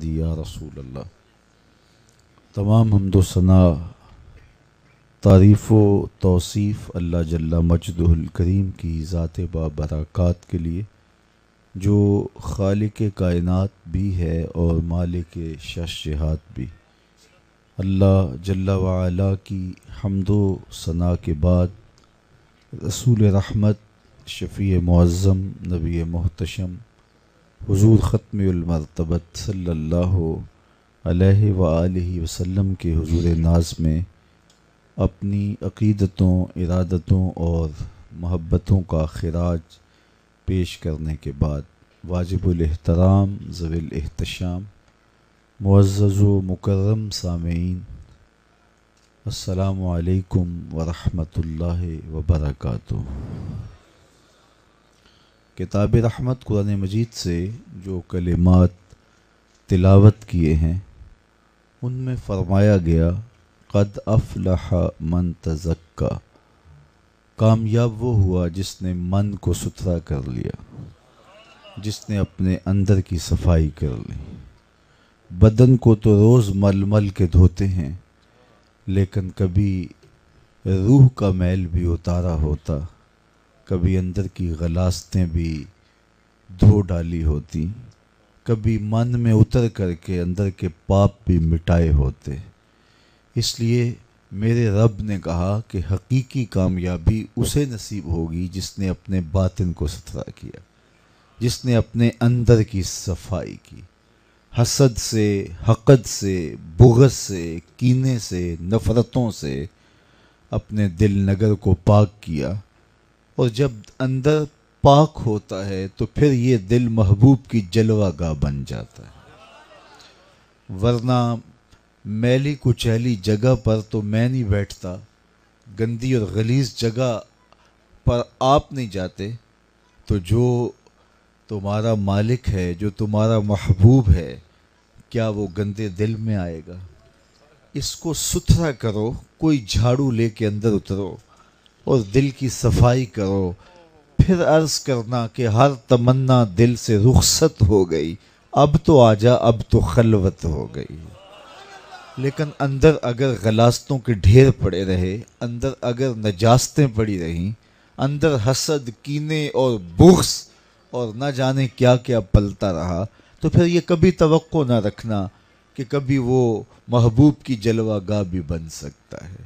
یا رسول اللہ۔ تمام حمد و ثنا، تعریف و توصیف اللہ جل مجدہ الکریم کی ذات بابرکات کے لیے، جو خالق کائنات بھی ہے اور مالک شش جہات بھی۔ اللہ جل وعلا کی حمد و ثنا کے بعد رسول رحمت، شفیع معظم، نبی محتشم حضور ختم المرتبت صلی اللہ علیہ وآلہ وسلم کے حضور ناز میں اپنی عقیدتوں، ارادتوں اور محبتوں کا خراج پیش کرنے کے بعد، واجب الاحترام ذوی الاحتشام معزز و مکرم سامعین، السلام علیکم ورحمۃ اللہ وبرکاتہ۔ کتاب رحمت قرآن مجید سے جو کلمات تلاوت کیے ہیں، ان میں فرمایا گیا قد افلح من تزکا، کامیاب وہ ہوا جس نے من کو ستھرا کر لیا، جس نے اپنے اندر کی صفائی کر لی۔ بدن کو تو روز مل مل کے دھوتے ہیں، لیکن کبھی روح کا میل بھی اتارا ہوتا، کبھی اندر کی غلاستیں بھی دھو ڈالی ہوتی، کبھی من میں اتر کر کے اندر کے پاپ بھی مٹائے ہوتے۔ اس لیے میرے رب نے کہا کہ حقیقی کامیابی اسے نصیب ہوگی جس نے اپنے باطن کو ستھرا کیا، جس نے اپنے اندر کی صفائی کی، حسد سے، حقد سے، بغض سے، کینے سے، نفرتوں سے اپنے دل نگر کو پاک کیا۔ اور جب اندر پاک ہوتا ہے تو پھر یہ دل محبوب کی جلوہ گاہ بن جاتا ہے، ورنہ میلی کچیلی جگہ پر تو میں نہیں بیٹھتا، گندی اور غلیظ جگہ پر آپ نہیں جاتے، تو جو تمہارا مالک ہے، جو تمہارا محبوب ہے، کیا وہ گندے دل میں آئے گا؟ اس کو ستھرا کرو، کوئی جھاڑو لے کے اندر اترو اور دل کی صفائی کرو، پھر عرض کرنا کہ ہر تمنا دل سے رخصت ہو گئی، اب تو آجا، اب تو خلوت ہو گئی۔ لیکن اندر اگر غلاستوں کے ڈھیر پڑے رہے، اندر اگر نجاستیں پڑی رہیں، اندر حسد، کینے اور بغض اور نہ جانے کیا کیا پلتا رہا، تو پھر یہ کبھی توقع نہ رکھنا کہ کبھی وہ محبوب کی جلوہ گاہ بھی بن سکتا ہے۔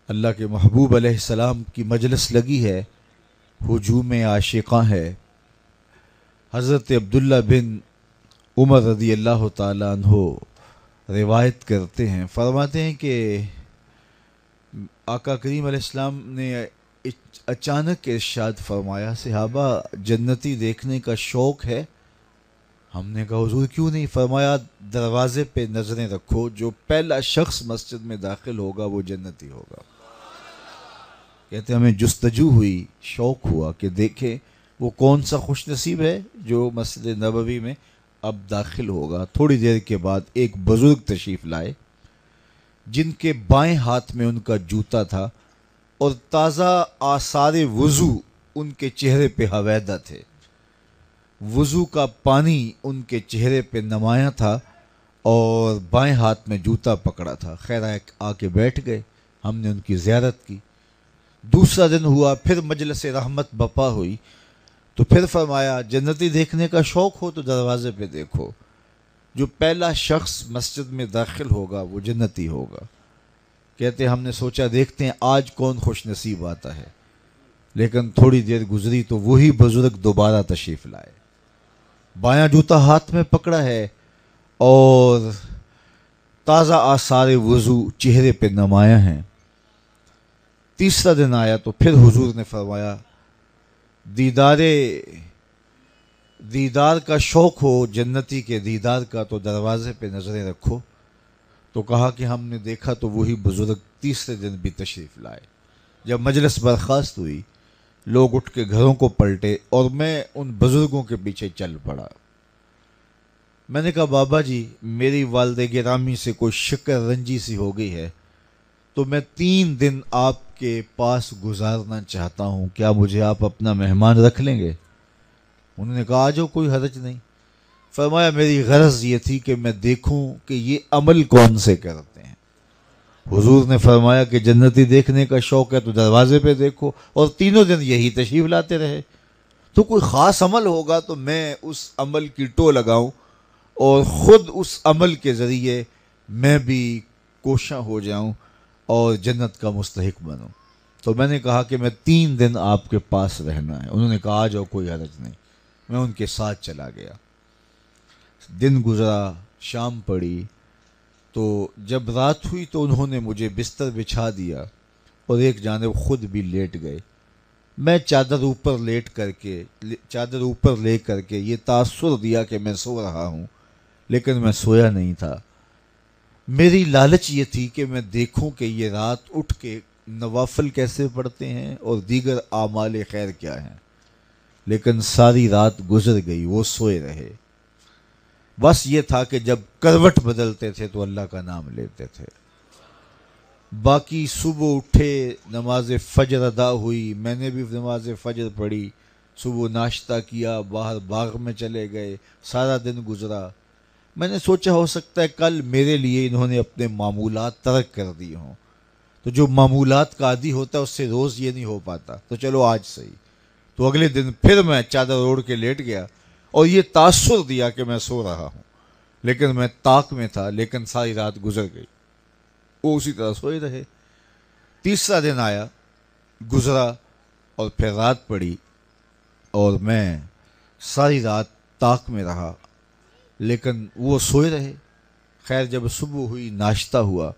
اللہ کے محبوب علیہ السلام کی مجلس لگی ہے، ہجوم عاشقاں ہے۔ حضرت عبداللہ بن عمر رضی اللہ تعالیٰ عنہ روایت کرتے ہیں، فرماتے ہیں کہ آقا کریم علیہ السلام نے اچانک ارشاد فرمایا، صحابہ جنتی دیکھنے کا شوق ہے؟ ہم نے کہا حضور کیوں نہیں؟ فرمایا دروازے پہ نظریں رکھو، جو پہلا شخص مسجد میں داخل ہوگا وہ جنتی ہوگا۔ کہتے ہمیں جستجو ہوئی، شوق ہوا کہ دیکھیں وہ کون سا خوش نصیب ہے جو مسجد نبوی میں اب داخل ہوگا۔ تھوڑی دیر کے بعد ایک بزرگ تشریف لائے، جن کے بائیں ہاتھ میں ان کا جوتا تھا اور تازہ آثار وضو ان کے چہرے پہ حویدہ تھے، وضو کا پانی ان کے چہرے پہ نمایاں تھا اور بائیں ہاتھ میں جوتا پکڑا تھا۔ خیر آ کے بیٹھ گئے، ہم نے ان کی زیارت کی۔ دوسرا دن ہوا، پھر مجلس رحمت بپا ہوئی، تو پھر فرمایا جنتی دیکھنے کا شوق ہو تو دروازے پہ دیکھو، جو پہلا شخص مسجد میں داخل ہوگا وہ جنتی ہوگا۔ کہتے ہم نے سوچا دیکھتے ہیں آج کون خوش نصیب آتا ہے، لیکن تھوڑی دیر گزری تو وہی بزرگ دوبارہ تشریف لائے، بایاں جوتا ہاتھ میں پکڑا ہے اور تازہ آثار وضو چہرے پہ نمایاں ہیں۔ تیسرا دن آیا تو پھر حضور نے فرمایا دیدار کا شوق ہو جنتی کے دیدار کا تو دروازے پہ نظریں رکھو۔ تو کہا کہ ہم نے دیکھا تو وہی بزرگ تیسرے دن بھی تشریف لائے۔ جب مجلس برخاست ہوئی، لوگ اٹھ کے گھروں کو پلٹے اور میں ان بزرگوں کے پیچھے چل پڑا۔ میں نے کہا بابا جی میری والد گرامی سے کوئی شکر رنجی سی ہو گئی ہے، تو میں 3 دن آپ کے پاس گزارنا چاہتا ہوں، کیا مجھے آپ اپنا مہمان رکھ لیں گے؟ انہوں نے کہا آ جاؤ، کوئی حرج نہیں۔ فرمایا میری غرض یہ تھی کہ میں دیکھوں کہ یہ عمل کون سے کرتے ہیں۔ حضور نے فرمایا کہ جنتی دیکھنے کا شوق ہے تو دروازے پہ دیکھو، اور تینوں دن یہی تشریف لاتے رہے۔ تو کوئی خاص عمل ہوگا تو میں اس عمل کی ٹو لگاؤں اور خود اس عمل کے ذریعے میں بھی کوشاں ہو جاؤں اور جنت کا مستحق بنوں۔ تو میں نے کہا کہ میں 3 دن آپ کے پاس رہنا ہے۔ انہوں نے کہا آ جاؤ، کوئی حرج نہیں۔ میں ان کے ساتھ چلا گیا۔ دن گزرا، شام پڑی، تو جب رات ہوئی تو انہوں نے مجھے بستر بچھا دیا اور ایک جانب خود بھی لیٹ گئے۔ میں چادر اوپر لے کر کے یہ تاثر دیا کہ میں سو رہا ہوں، لیکن میں سویا نہیں تھا۔ میری لالچ یہ تھی کہ میں دیکھوں کہ یہ رات اٹھ کے نوافل کیسے پڑھتے ہیں اور دیگر اعمال خیر کیا ہیں، لیکن ساری رات گزر گئی، وہ سوئے رہے۔ بس یہ تھا کہ جب کروٹ بدلتے تھے تو اللہ کا نام لیتے تھے۔ باقی صبح اٹھے، نماز فجر ادا ہوئی، میں نے بھی نماز فجر پڑھی، صبح ناشتہ کیا، باہر باغ میں چلے گئے، سارا دن گزرا۔ میں نے سوچا ہو سکتا ہے کل میرے لیے انہوں نے اپنے معمولات ترک کر دی ہوں، تو جو معمولات کا عادی ہوتا ہے اس سے روز یہ نہیں ہو پاتا، تو چلو آج صحیح۔ تو اگلے دن پھر میں چادر اوڑھ کے لیٹ گیا اور یہ تاثر دیا کہ میں سو رہا ہوں، لیکن میں طاق میں تھا، لیکن ساری رات گزر گئی، وہ اسی طرح سوئے رہے۔ تیسرا دن آیا، گزرا، اور پھر رات پڑی اور میں ساری رات طاق میں رہا، لیکن وہ سوئے رہے۔ خیر جب صبح ہوئی، ناشتہ ہوا،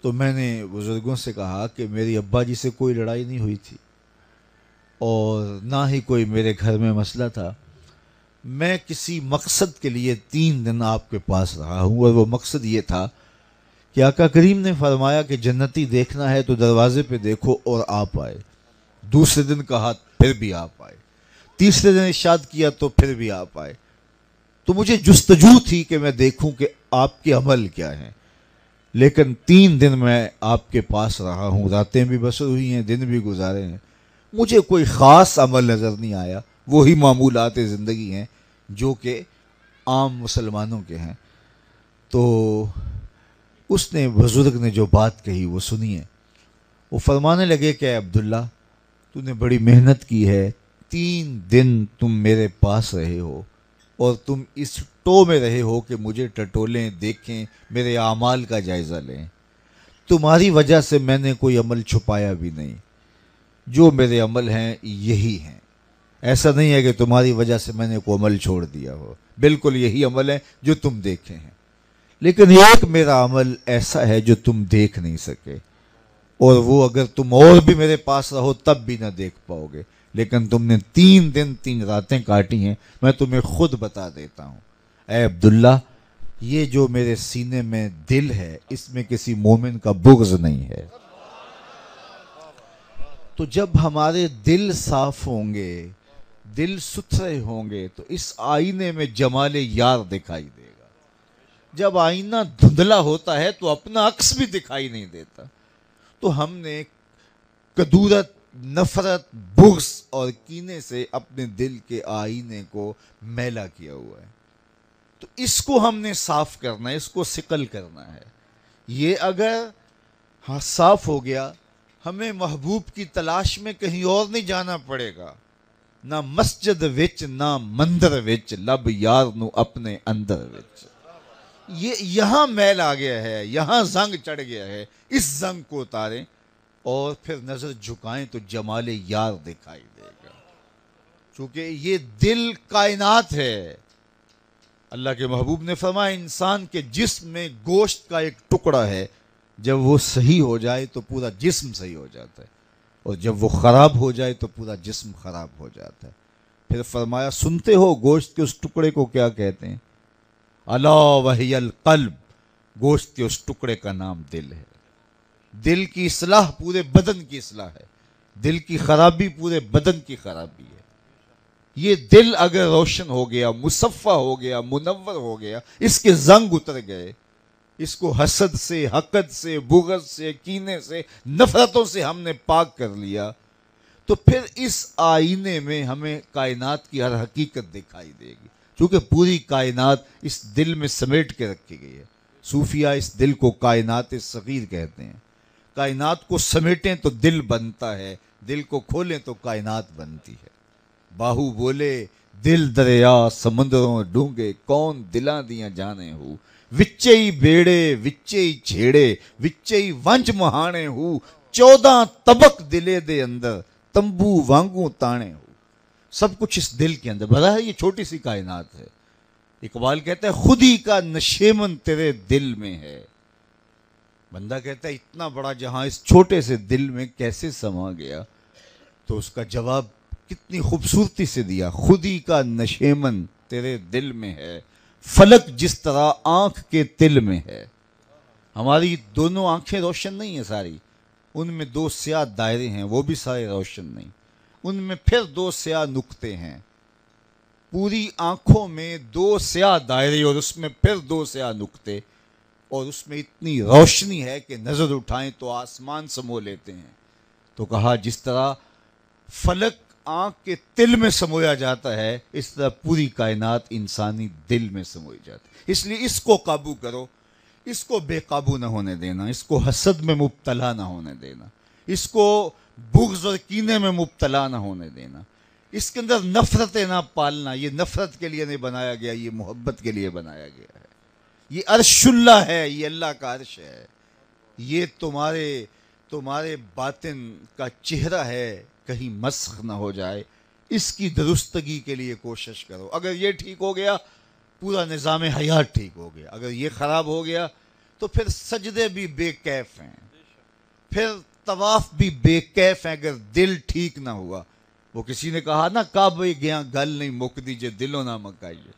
تو میں نے بزرگوں سے کہا کہ میری ابا جی سے کوئی لڑائی نہیں ہوئی تھی اور نہ ہی کوئی میرے گھر میں مسئلہ تھا۔ میں کسی مقصد کے لیے 3 دن آپ کے پاس رہا ہوں، اور وہ مقصد یہ تھا کہ آقا کریم نے فرمایا کہ جنتی دیکھنا ہے تو دروازے پہ دیکھو اور آپ آئے۔ دوسرے دن کہا پھر بھی آپ آئے، تیسرے دن ارشاد کیا تو پھر بھی آپ آئے۔ تو مجھے جستجو تھی کہ میں دیکھوں کہ آپ کے عمل کیا ہیں، لیکن 3 دن میں آپ کے پاس رہا ہوں، راتیں بھی بسر ہوئی ہیں، دن بھی گزارے ہیں، مجھے کوئی خاص عمل نظر نہیں آیا۔ وہی معمولات زندگی ہیں جو کہ عام مسلمانوں کے ہیں۔ تو اس نے، بزرگ نے جو بات کہی وہ سنیے۔ وہ فرمانے لگے کہ اے عبداللہ، تو نے بڑی محنت کی ہے، 3 دن تم میرے پاس رہے ہو اور تم اس ٹو میں رہے ہو کہ مجھے ٹٹولیں، دیکھیں، میرے اعمال کا جائزہ لیں۔ تمہاری وجہ سے میں نے کوئی عمل چھپایا بھی نہیں، جو میرے عمل ہیں یہی ہیں۔ ایسا نہیں ہے کہ تمہاری وجہ سے میں نے کوئی عمل چھوڑ دیا ہو، بالکل یہی عمل ہے جو تم دیکھے ہیں، لیکن ایک میرا عمل ایسا ہے جو تم دیکھ نہیں سکے، اور وہ اگر تم اور بھی میرے پاس رہو تب بھی نہ دیکھ پاؤ گے، لیکن تم نے 3 دن 3 راتیں کاٹی ہیں، میں تمہیں خود بتا دیتا ہوں۔ اے عبداللہ، یہ جو میرے سینے میں دل ہے اس میں کسی مومن کا بغض نہیں ہے۔ تو جب ہمارے دل صاف ہوں گے، دل ستھرے ہوں گے، تو اس آئینے میں جمال یار دکھائی دے گا۔ جب آئینہ دھندلا ہوتا ہے تو اپنا عکس بھی دکھائی نہیں دیتا۔ تو ہم نے کدورت، نفرت، بغض اور کینے سے اپنے دل کے آئینے کو میلا کیا ہوا ہے۔ تو اس کو ہم نے صاف کرنا ہے، اس کو صقل کرنا ہے۔ یہ اگر صاف ہو گیا، ہمیں محبوب کی تلاش میں کہیں اور نہیں جانا پڑے گا، نہ مسجد وچ نہ مندر وچ، لب یار نو اپنے اندر وچ۔ یہ یہاں میل آ گیا ہے، یہاں زنگ چڑھ گیا ہے، اس زنگ کو اتاریں اور پھر نظر جھکائیں تو جمال یار دکھائی دے گا، چونکہ یہ دل کائنات ہے۔ اللہ کے محبوب نے فرمایا انسان کے جسم میں گوشت کا ایک ٹکڑا ہے، جب وہ صحیح ہو جائے تو پورا جسم صحیح ہو جاتا ہے، اور جب وہ خراب ہو جائے تو پورا جسم خراب ہو جاتا ہے۔ پھر فرمایا سنتے ہو گوشت کے اس ٹکڑے کو کیا کہتے ہیں؟ الا وہی القلب، گوشت کے اس ٹکڑے کا نام دل ہے۔ دل کی اصلاح پورے بدن کی اصلاح ہے، دل کی خرابی پورے بدن کی خرابی ہے۔ یہ دل اگر روشن ہو گیا، مصفہ ہو گیا، منور ہو گیا، اس کے زنگ اتر گئے، اس کو حسد سے، حقد سے، بغض سے، کینے سے، نفرتوں سے ہم نے پاک کر لیا، تو پھر اس آئینے میں ہمیں کائنات کی ہر حقیقت دکھائی دے گی۔ چونکہ پوری کائنات اس دل میں سمیٹ کے رکھی گئی ہے. صوفیہ اس دل کو کائنات صغیر کہتے ہیں. کائنات کو سمیٹیں تو دل بنتا ہے، دل کو کھولیں تو کائنات بنتی ہے. باہو بولے دل دریا سمندروں ڈونگے، کون دلاں دیاں جانے ہو، وچے ہی بیڑے وچے ہی چھیڑے، وچے ہی ونج مہانے ہو، 14 طبق دلے دے اندر تمبو وانگوں تانے ہو. سب کچھ اس دل کے اندر بھرا ہے. یہ چھوٹی سی کائنات ہے. اقبال کہتا ہے خود ہی کا نشیمن تیرے دل میں ہے. بندہ کہتا ہے اتنا بڑا جہاں اس چھوٹے سے دل میں کیسے سما گیا؟ تو اس کا جواب کتنی خوبصورتی سے دیا. خود ہی کا نشیمن تیرے دل میں ہے، فلک جس طرح آنکھ کے تل میں ہے. ہماری دونوں آنکھیں روشن نہیں ہیں ساری، ان میں 2 سیاہ دائرے ہیں، وہ بھی سارے روشن نہیں. ان میں پھر 2 سیاہ نقطے ہیں. پوری آنکھوں میں 2 سیاہ دائرے اور اس میں پھر 2 سیاہ نقطے، اور اس میں اتنی روشنی ہے کہ نظر اٹھائیں تو آسمان سمو لیتے ہیں. تو کہا جس طرح فلک آنکھ کے تل میں سمویا جاتا ہے، اس طرح پوری کائنات انسانی دل میں سموئی جاتی ہے. اس لیے اس کو قابو کرو، اس کو بے قابو نہ ہونے دینا، اس کو حسد میں مبتلا نہ ہونے دینا، اس کو بغض اور کینے میں مبتلا نہ ہونے دینا، اس کے اندر نفرتیں نہ پالنا. یہ نفرت کے لیے نہیں بنایا گیا، یہ محبت کے لیے بنایا گیا ہے. یہ عرش اللہ ہے، یہ اللہ کا عرش ہے. یہ تمہارے باطن کا چہرہ ہے، کہیں مسخ نہ ہو جائے. اس کی درستگی کے لیے کوشش کرو. اگر یہ ٹھیک ہو گیا پورا نظام حیات ٹھیک ہو گیا. اگر یہ خراب ہو گیا تو پھر سجدے بھی بے کیف ہیں، پھر طواف بھی بے کیف ہیں اگر دل ٹھیک نہ ہوا. وہ کسی نے کہا نا کعبے گیا گل نہیں مک دیجئے دلوں نہ مکائیے.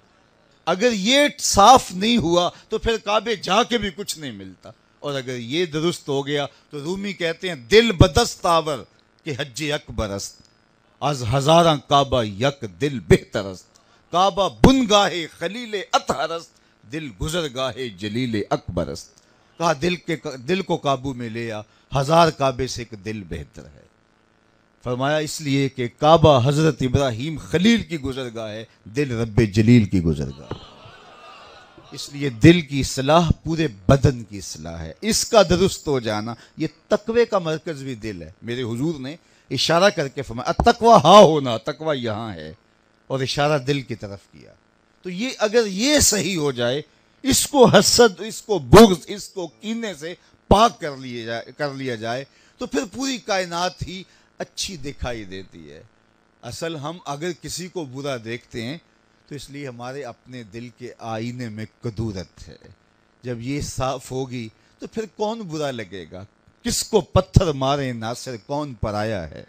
اگر یہ صاف نہیں ہوا تو پھر کعبے جا کے بھی کچھ نہیں ملتا. اور اگر یہ درست ہو گیا تو رومی کہتے ہیں دل بدست آور کہ حج اکبر است، از ہزاراں کعبہ یک دل بہترست. کعبہ بن گاہے خلیل اطہر است، دل گزر گاہے جلیل اکبر است. کہا دل کو قابو میں لیا، 1000 کعبے سے ایک دل بہتر ہے. فرمایا اس لیے کہ کعبہ حضرت ابراہیم خلیل کی گزرگاہ ہے، دل رب جلیل کی گزرگاہ ہے. اس لیے دل کی اصلاح پورے بدن کی اصلاح ہے. اس کا درست ہو جانا، یہ تقوی کا مرکز بھی دل ہے. میرے حضور نے اشارہ کر کے فرمایا التقویٰ ہاں ہونا، تقویٰ یہاں ہے، اور اشارہ دل کی طرف کیا. تو یہ اگر یہ صحیح ہو جائے، اس کو حسد، اس کو بغض، اس کو کینے سے پاک کر لیا جائے تو پھر پوری کائنات ہی اچھی دکھائی دیتی ہے. اصل ہم اگر کسی کو برا دیکھتے ہیں تو اس لیے ہمارے اپنے دل کے آئینے میں کدورت ہے. جب یہ صاف ہوگی تو پھر کون برا لگے گا؟ کس کو پتھر مارے ناصر کون پرایا ہے.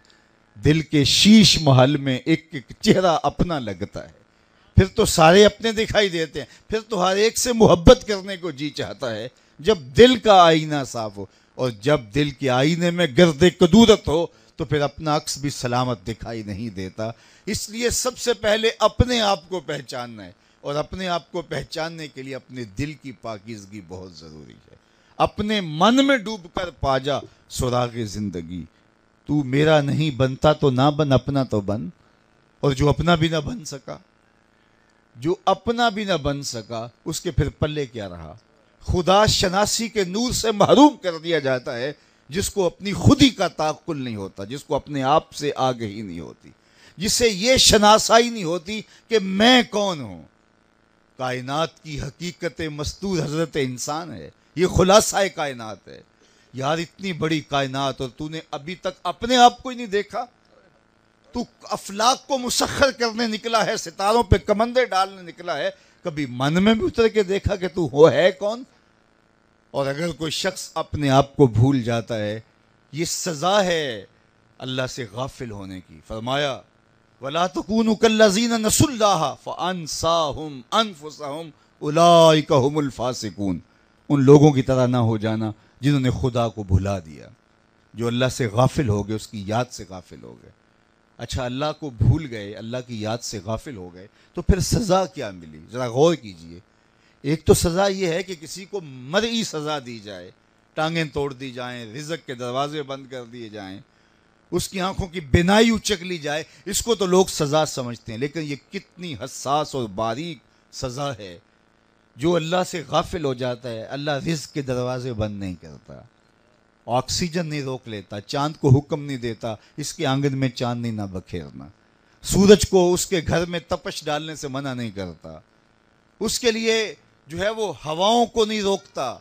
دل کے شیش محل میں ایک ایک چہرہ اپنا لگتا ہے. پھر تو سارے اپنے دکھائی دیتے ہیں، پھر تو ہر ایک سے محبت کرنے کو جی چاہتا ہے جب دل کا آئینہ صاف ہو. اور جب دل کے آئینے میں گرد کدورت ہو تو پھر اپنا عکس بھی سلامت دکھائی نہیں دیتا. اس لیے سب سے پہلے اپنے آپ کو پہچاننا ہے، اور اپنے آپ کو پہچاننے کے لیے اپنے دل کی پاکیزگی بہت ضروری ہے. اپنے من میں ڈوب کر پا جا سراغ زندگی. تو میرا نہیں بنتا تو نہ بن، اپنا تو بن. اور جو اپنا بھی نہ بن سکا، جو اپنا بھی نہ بن سکا، اس کے پھر پلے کیا رہا؟ خدا شناسی کے نور سے محروم کر دیا جاتا ہے جس کو اپنی خودی کا تعقل نہیں ہوتا، جس کو اپنے آپ سے آگہی نہیں ہوتی، جسے یہ شناسائی نہیں ہوتی کہ میں کون ہوں. کائنات کی حقیقت مستور حضرت انسان ہے. یہ خلاصہ کائنات ہے. یار اتنی بڑی کائنات اور تو نے ابھی تک اپنے آپ کو ہی نہیں دیکھا. تو افلاک کو مسخر کرنے نکلا ہے، ستاروں پہ کمندے ڈالنے نکلا ہے، کبھی من میں بھی اتر کے دیکھا کہ تو ہو ہے کون؟ اور اگر کوئی شخص اپنے آپ کو بھول جاتا ہے، یہ سزا ہے اللہ سے غافل ہونے کی. فرمایا وَلَا تَكُونُوا كَالَّذِينَ نَسُوا اللَّهَ فَأَنسَاهُمْ أَنفُسَهُمْ أُولَٰئِكَ هُمُ الْفَاسِقُونَ. ان لوگوں کی طرح نہ ہو جانا جنہوں نے خدا کو بھلا دیا، جو اللہ سے غافل ہو گئے، اس کی یاد سے غافل ہو گئے. اچھا اللہ کو بھول گئے، اللہ کی یاد سے غافل ہو گئے تو پھر سزا کیا ملی؟ ذرا غور کیجئے. ایک تو سزا یہ ہے کہ کسی کو مرئی سزا دی جائے، ٹانگیں توڑ دی جائیں، رزق کے دروازے بند کر دیے جائیں. اس کی آنکھوں کی بینائی اچک لی جائے، اس کو تو لوگ سزا سمجھتے ہیں، لیکن یہ کتنی حساس اور باریک سزا ہے۔ جو اللہ سے غافل ہو جاتا ہے، اللہ رزق کے دروازے بند نہیں کرتا، آکسیجن نہیں روک لیتا، چاند کو حکم نہیں دیتا اس کے آنگن میں چاندنی نہ بکھیرنا، سورج کو اس کے گھر میں تپش ڈالنے سے منع نہیں کرتا، اس کے لیے جو ہے وہ ہواؤں کو نہیں روکتا،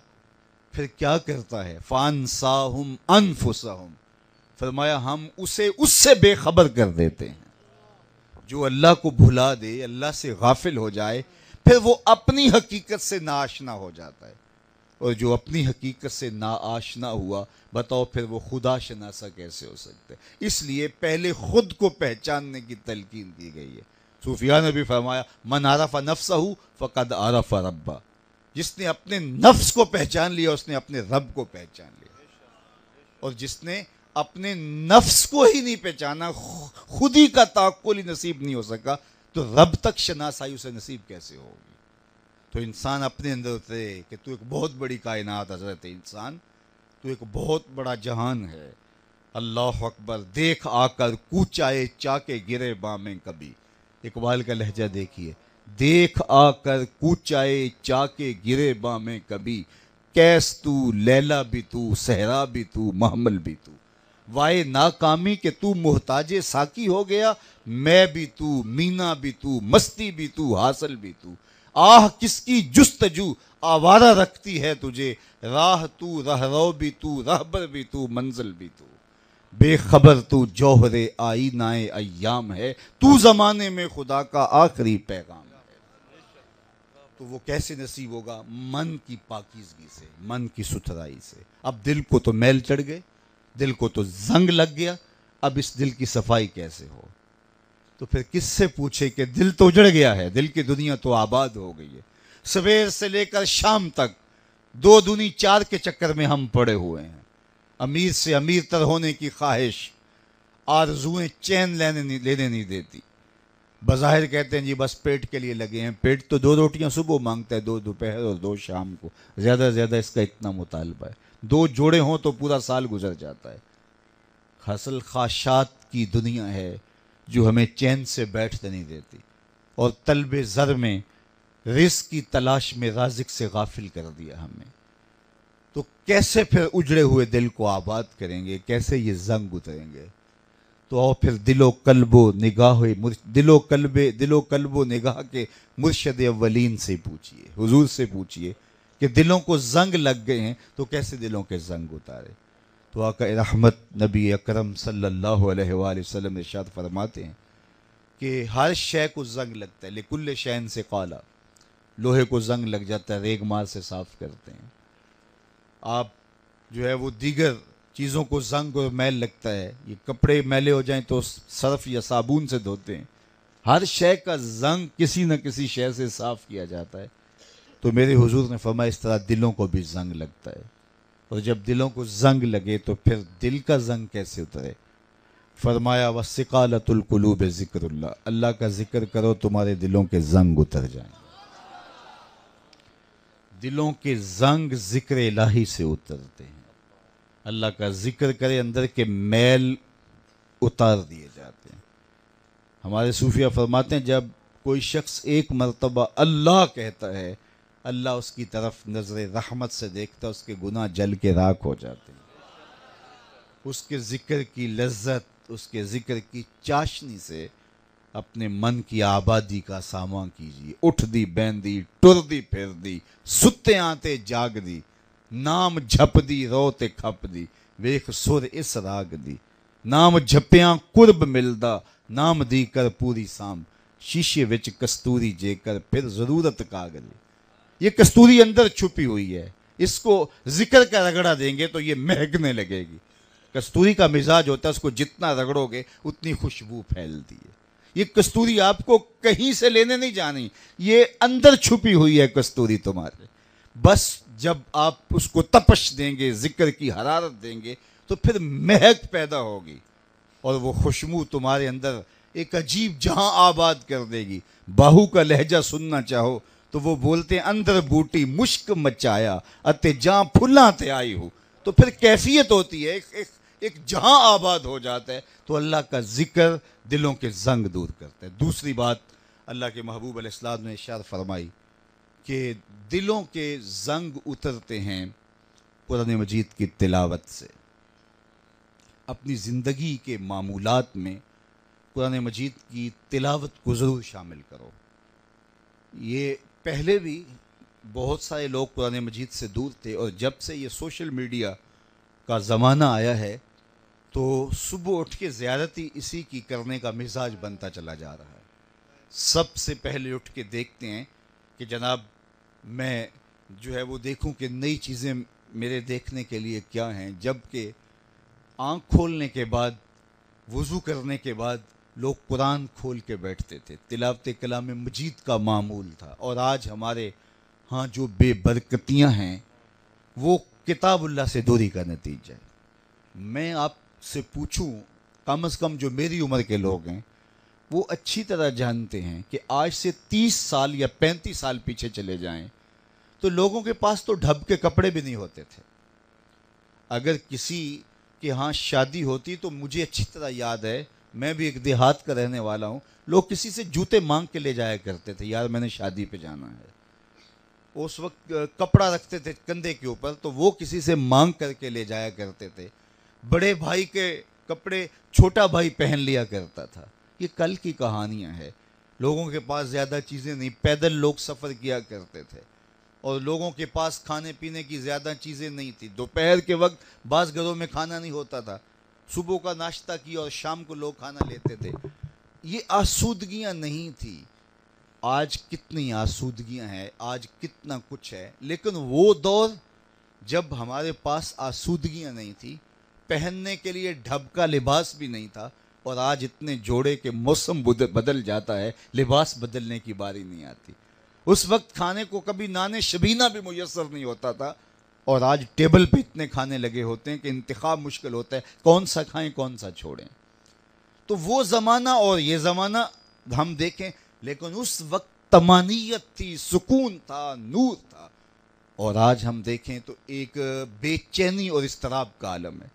پھر کیا کرتا ہے؟ فَأَنْسَاهُمْ أَنفُسَهُمْ، فرمایا ہم اسے اس سے بے خبر کر دیتے ہیں۔ جو اللہ کو بھلا دے، اللہ سے غافل ہو جائے، پھر وہ اپنی حقیقت سے ناآشنا ہو جاتا ہے، اور جو اپنی حقیقت سے ناآشنا ہوا، بتاؤ پھر وہ خدا شناسا کیسے ہو سکتا ہے؟ اس لیے پہلے خود کو پہچاننے کی تلقین دی گئی ہے۔ صوفیاء نے بھی فرمایا من عرف نفسہ فقد عرف ربہ، جس نے اپنے نفس کو پہچان لیا اس نے اپنے رب کو پہچان لیا، اور جس نے اپنے نفس کو ہی نہیں پہچانا، خود ہی کا تعقل ہی نصیب نہیں ہو سکا، تو رب تک شناسائی اسے نصیب کیسے ہوگی؟ تو انسان اپنے اندر اترے کہ تو ایک بہت بڑی کائنات، حضرت انسان تو ایک بہت بڑا جہان ہے۔ اللہ اکبر، دیکھ آ کر کوچائے چاکے گرے بامیں کبھی، اقبال کا لہجہ دیکھیے، دیکھ آ کر کوچائے چاکے گرے بامیں کبھی، کیس تو لیلا بھی تو صحرا بھی تو محمل بھی تو، وائے ناکامی کہ تو محتاج ساکی ہو گیا، میں بھی تو مینا بھی تو مستی بھی تو حاصل بھی تو، آہ کس کی جستجو آوارہ رکھتی ہے تجھے، راہ تو رہرو بھی تو رہبر بھی تو منزل بھی تو، بے خبر تو جوہر آئینہ ایام ہے، تو زمانے میں خدا کا آخری پیغام ہے۔ تو وہ کیسے نصیب ہوگا؟ من کی پاکیزگی سے، من کی ستھرائی سے۔ اب دل کو تو میل چڑھ گئے، دل کو تو زنگ لگ گیا، اب اس دل کی صفائی کیسے ہو؟ تو پھر کس سے پوچھے کہ دل تو اجڑ گیا ہے، دل کی دنیا تو آباد ہو گئی ہے، سویر سے لے کر شام تک 2 دونی 4 کے چکر میں ہم پڑے ہوئے ہیں، امیر سے امیر تر ہونے کی خواہش، آرزوئیں چین لینے نہیں دیتی، بظاہر کہتے ہیں جی بس پیٹ کے لیے لگے ہیں، پیٹ تو 2 روٹیاں صبح مانگتا ہے، 2 دوپہر اور 2 شام کو، زیادہ سے زیادہ اس کا اتنا مطالبہ ہے، 2 جوڑے ہوں تو پورا سال گزر جاتا ہے۔ حاصل خواہشات کی دنیا ہے جو ہمیں چین سے بیٹھنے نہیں دیتی، اور طلب زر میں، رزق کی تلاش میں رازق سے غافل کر دیا ہمیں۔ تو کیسے پھر اجڑے ہوئے دل کو آباد کریں گے؟ کیسے یہ زنگ اتریں گے؟ تو آؤ پھر دل و قلب و نگاہ کے مرشد اولین سے پوچھئے، حضور سے پوچھئے کہ دلوں کو زنگ لگ گئے ہیں تو کیسے دلوں کے زنگ اتارے؟ تو آقا رحمت نبی اکرم صلی اللہ علیہ وآلہ وسلم ارشاد فرماتے ہیں کہ ہر شے کو زنگ لگتا ہے، لکل شین سے قالا، لوہے کو زنگ لگ جاتا ہے، ریگ مار سے صاف کرتے ہیں، آپ جو ہے وہ دیگر چیزوں کو زنگ اور میل لگتا ہے، یہ کپڑے میلے ہو جائیں تو صرف یا صابون سے دھوتے ہیں، ہر شے کا زنگ کسی نہ کسی شے سے صاف کیا جاتا ہے۔ تو میرے حضور نے فرمایا اس طرح دلوں کو بھی زنگ لگتا ہے، اور جب دلوں کو زنگ لگے تو پھر دل کا زنگ کیسے اترے؟ فرمایا وَسِقَالَةُ الْقُلُوبِ ذِكْرُ اللَّهِ، اللہ کا ذکر کرو تمہارے دلوں کے زنگ اتر جائیں۔ دلوں کے زنگ ذکر الہی سے اترتے ہیں، اللہ کا ذکر کرے اندر کے میل اتار دیے جاتے ہیں۔ ہمارے صوفیہ فرماتے ہیں جب کوئی شخص ایک مرتبہ اللہ کہتا ہے، اللہ اس کی طرف نظر رحمت سے دیکھتا، اس کے گناہ جل کے راکھ ہو جاتے ہیں، اس کے ذکر کی لذت، اس کے ذکر کی چاشنی سے اپنے من کی آبادی کا سامان کیجیے۔ اٹھ دی بیندی ٹر دی پھر دی، ستے آتے جاگ دی، نام جھپ دی روتے کھپ دی، ویخ سر اس راگ دی، نام جھپیاں قرب ملدا، نام دی کر پوری سام، شیشے وچ کستوری جے کر پھر ضرورت کاغذ۔ یہ کستوری اندر چھپی ہوئی ہے، اس کو ذکر کا رگڑا دیں گے تو یہ مہکنے لگے گی۔ کستوری کا مزاج ہوتا ہے اس کو جتنا رگڑو گے اتنی خوشبو پھیلتی ہے۔ یہ کستوری آپ کو کہیں سے لینے نہیں جانی، یہ اندر چھپی ہوئی ہے کستوری تمہارے، بس جب آپ اس کو تپش دیں گے، ذکر کی حرارت دیں گے تو پھر مہک پیدا ہوگی، اور وہ خوشبو تمہارے اندر ایک عجیب جہاں آباد کر دے گی۔ باہو کا لہجہ سننا چاہو تو وہ بولتے ہیں اندر بوٹی مشک مچایا اتے جہاں پھلاں تے آئی ہو، تو پھر کیفیت ہوتی ہے، ایک جہاں آباد ہو جاتا ہے تو اللہ کا ذکر دلوں کے زنگ دور کرتا ہے۔ دوسری بات اللہ کے محبوب علیہ السلام نے ارشاد فرمائی کہ دلوں کے زنگ اترتے ہیں قرآن مجید کی تلاوت سے۔ اپنی زندگی کے معمولات میں قرآن مجید کی تلاوت کو ضرور شامل کرو۔ یہ پہلے بھی بہت سارے لوگ قرآن مجید سے دور تھے، اور جب سے یہ سوشل میڈیا کا زمانہ آیا ہے تو صبح اٹھ کے زیارتی اسی کی کرنے کا مزاج بنتا چلا جا رہا ہے۔ سب سے پہلے اٹھ کے دیکھتے ہیں کہ جناب میں جو ہے وہ دیکھوں کہ نئی چیزیں میرے دیکھنے کے لیے کیا ہیں، جبکہ آنکھ کھولنے کے بعد، وضو کرنے کے بعد لوگ قرآن کھول کے بیٹھتے تھے، تلاوت کلام مجید کا معمول تھا۔ اور آج ہمارے ہاں جو بے برکتیاں ہیں وہ کتاب اللہ سے دوری کا نتیجہ ہے۔ میں آپ سے پوچھوں، کم از کم جو میری عمر کے لوگ ہیں وہ اچھی طرح جانتے ہیں کہ آج سے 30 سال یا 35 سال پیچھے چلے جائیں تو لوگوں کے پاس تو ڈھب کے کپڑے بھی نہیں ہوتے تھے۔ اگر کسی کے ہاں شادی ہوتی تو مجھے اچھی طرح یاد ہے، میں بھی ایک دیہات کا رہنے والا ہوں، لوگ کسی سے جوتے مانگ کے لے جایا کرتے تھے، یار میں نے شادی پہ جانا ہے۔ اس وقت کپڑا رکھتے تھے کندھے کے اوپر تو وہ کسی سے مانگ کر کے لے جایا کرتے تھے۔ بڑے بھائی کے کپڑے چھوٹا بھائی پہن لیا کرتا تھا۔ یہ کل کی کہانیاں ہیں۔ لوگوں کے پاس زیادہ چیزیں نہیں، پیدل لوگ سفر کیا کرتے تھے، اور لوگوں کے پاس کھانے پینے کی زیادہ چیزیں نہیں تھی۔ دوپہر کے وقت بعض گھروں میں کھانا نہیں ہوتا تھا، صبح کا ناشتہ کیا اور شام کو لوگ کھانا لیتے تھے۔ یہ آسودگیاں نہیں تھی۔ آج کتنی آسودگیاں ہیں، آج کتنا کچھ ہے، لیکن وہ دور جب ہمارے پاس آسودگیاں نہیں تھی، پہننے کے لیے ڈھب کا لباس بھی نہیں تھا، اور آج اتنے جوڑے کہ موسم بدل جاتا ہے، لباس بدلنے کی باری نہیں آتی۔ اس وقت کھانے کو کبھی نان شبینہ بھی میسر نہیں ہوتا تھا، اور آج ٹیبل پہ اتنے کھانے لگے ہوتے ہیں کہ انتخاب مشکل ہوتا ہے کون سا کھائیں کون سا چھوڑیں۔ تو وہ زمانہ اور یہ زمانہ ہم دیکھیں، لیکن اس وقت طمانیت تھی، سکون تھا، نور تھا، اور آج ہم دیکھیں تو ایک بے چینی اور اضطراب کا عالم ہے۔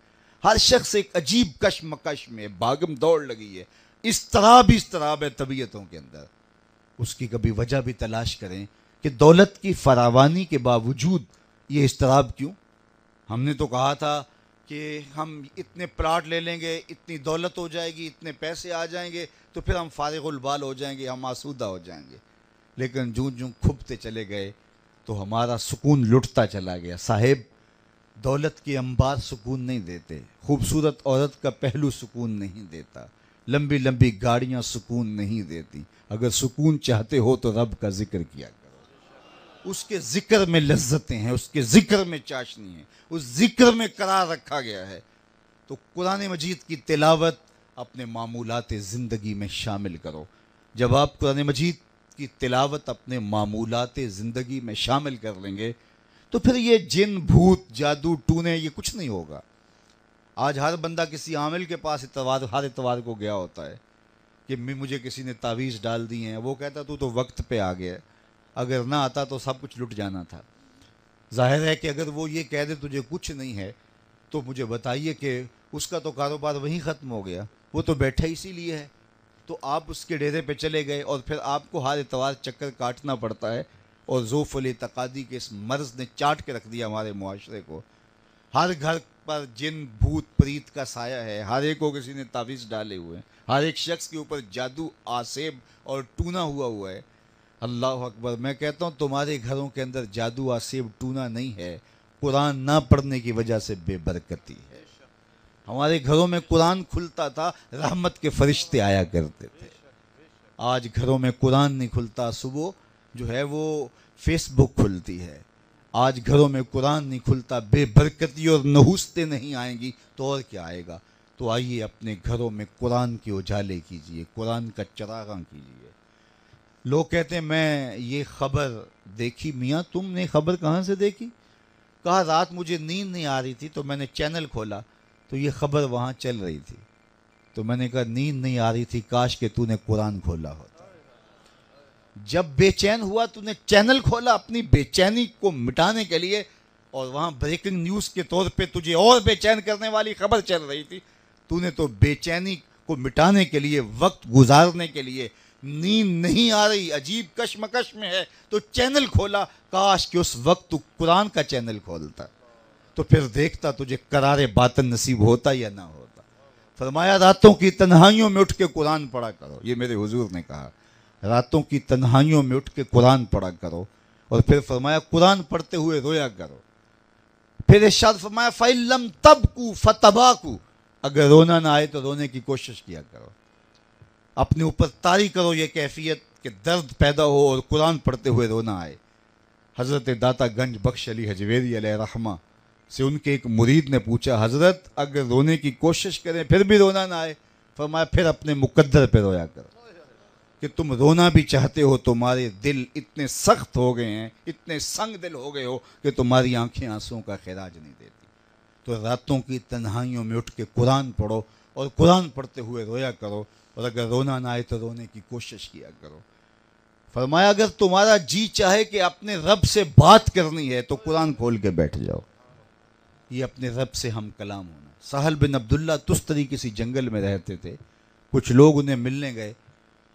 ہر شخص ایک عجیب کشمکش میں، بھاگم دوڑ لگی ہے، اضطراب ہے طبیعتوں کے اندر۔ اس کی کبھی وجہ بھی تلاش کریں کہ دولت کی فراوانی کے باوجود یہ اضطراب کیوں؟ ہم نے تو کہا تھا کہ ہم اتنے پلاٹ لے لیں گے، اتنی دولت ہو جائے گی، اتنے پیسے آ جائیں گے تو پھر ہم فارغ البال ہو جائیں گے، ہم آسودہ ہو جائیں گے۔ لیکن جوں جوں کھبتے چلے گئے تو ہمارا سکون لٹتا چلا گیا۔ صاحب، دولت کے انبار سکون نہیں دیتے، خوبصورت عورت کا پہلو سکون نہیں دیتا، لمبی لمبی گاڑیاں سکون نہیں دیتی۔ اگر سکون چاہتے ہو تو رب کا ذکر کیا کرو، اس کے ذکر میں لذتیں ہیں، اس کے ذکر میں چاشنی ہے، اس ذکر میں قرار رکھا گیا ہے۔ تو قرآن مجید کی تلاوت اپنے معمولات زندگی میں شامل کرو۔ جب آپ قرآن مجید کی تلاوت اپنے معمولات زندگی میں شامل کر لیں گے تو پھر یہ جن، بھوت، جادو، ٹونے یہ کچھ نہیں ہوگا۔ آج ہر بندہ کسی عامل کے پاس ہر اتوار کو گیا ہوتا ہے کہ مجھے کسی نے تعویذ ڈال دی ہیں، وہ کہتا تو وقت پہ آ گیا، اگر نہ آتا تو سب کچھ لٹ جانا تھا۔ ظاہر ہے کہ اگر وہ یہ کہہ دے تجھے کچھ نہیں ہے تو مجھے بتائیے کہ اس کا تو کاروبار وہیں ختم ہو گیا، وہ تو بیٹھا اسی لیے ہے۔ تو آپ اس کے ڈیرے پہ چلے گئے اور پھر آپ کو ہر اتوار چکر کاٹنا پڑتا ہے، اور ذوف الاعتقادی کے اس مرض نے چاٹ کے رکھ دیا ہمارے معاشرے کو۔ ہر گھر پر جن، بھوت، پریت کا سایہ ہے، ہر ایک کو کسی نے تعویذ ڈالے ہوئے ہیں، ہر ایک شخص کے اوپر جادو، آسیب اور ٹونا ہوا ہے۔ اللہ اکبر! میں کہتا ہوں تمہارے گھروں کے اندر جادو، آسیب، ٹونا نہیں ہے، قرآن نہ پڑھنے کی وجہ سے بے برکتی ہے۔ ہمارے گھروں میں قرآن کھلتا تھا، رحمت کے فرشتے آیا کرتے تھے۔ آج گھروں میں قرآن نہیں کھلتا، صبح جو ہے وہ فیس بک کھلتی ہے۔ آج گھروں میں قرآن نہیں کھلتا، بے برکتی اور نحوستیں نہیں آئیں گی تو اور کیا آئے گا؟ تو آئیے اپنے گھروں میں قرآن کے اجالے کیجئے، قرآن کا چراغاں کیجئے۔ لوگ کہتے ہیں میں یہ خبر دیکھی۔ میاں تم نے خبر کہاں سے دیکھی؟ کہا رات مجھے نیند نہیں آ رہی تھی تو میں نے چینل کھولا تو یہ خبر وہاں چل رہی تھی، تو میں نے کہا نیند نہیں آ رہی تھی، کاش کہ تو نے قرآن کھولا ہوتا۔ جب بے چین ہوا تو نے چینل کھولا، اپنی بے چینی کو مٹانے کے لیے اور وہاں بریکنگ نیوز کے طور پہ تجھے اور بے چین کرنے والی خبر چل رہی تھی. تو نے تو بے چینی کو مٹانے کے لیے, وقت گزارنے کے لیے, نیند نہیں آ رہی, عجیب کشمکش میں ہے, تو چینل کھولا. کاش کہ اس وقت تو قرآن کا چینل کھولتا, تو پھر دیکھتا تجھے قرار باطن نصیب ہوتا یا نہ ہوتا. فرمایا راتوں کی تنہائیوں میں اٹھ کے قرآن پڑھا کرو. یہ میرے حضور نے کہا, راتوں کی تنہائیوں میں اٹھ کے قرآن پڑھا کرو. اور پھر فرمایا قرآن پڑھتے ہوئے رویا کرو. پھر ارشاد فرمایا فَإِن لَمْ تَبْكُوا فَتَبَاكُوا, اگر رونا نہ آئے تو رونے کی کوشش کیا کرو. اپنے اوپر طاری کرو یہ کیفیت کہ درد پیدا ہو اور قرآن پڑھتے ہوئے رونا آئے. حضرت داتا گنج بخش علی حجویری علیہ رحمہ سے ان کے ایک مرید نے پوچھا, حضرت اگر رونے کی کوشش کریں پھر بھی رونا نہ آئے؟ فرمایا پھر اپنے مقدر پہ رویا کرو کہ تم رونا بھی چاہتے ہو, تمہارے دل اتنے سخت ہو گئے ہیں, اتنے سنگ دل ہو گئے ہو کہ تمہاری آنکھیں آنسوں کا خراج نہیں دیتی. تو راتوں کی تنہائیوں میں اٹھ کے قرآن پڑھو اور قرآن پڑھتے ہوئے رویا کرو, اور اگر رونا نہ آئے تو رونے کی کوشش کیا کرو. فرمایا اگر تمہارا جی چاہے کہ اپنے رب سے بات کرنی ہے تو قرآن کھول کے بیٹھ جاؤ. یہ اپنے رب سے ہم کلام ہونا. سہل بن عبداللہ تستری کسی جنگل میں رہتے تھے. کچھ لوگ انہیں ملنے گئے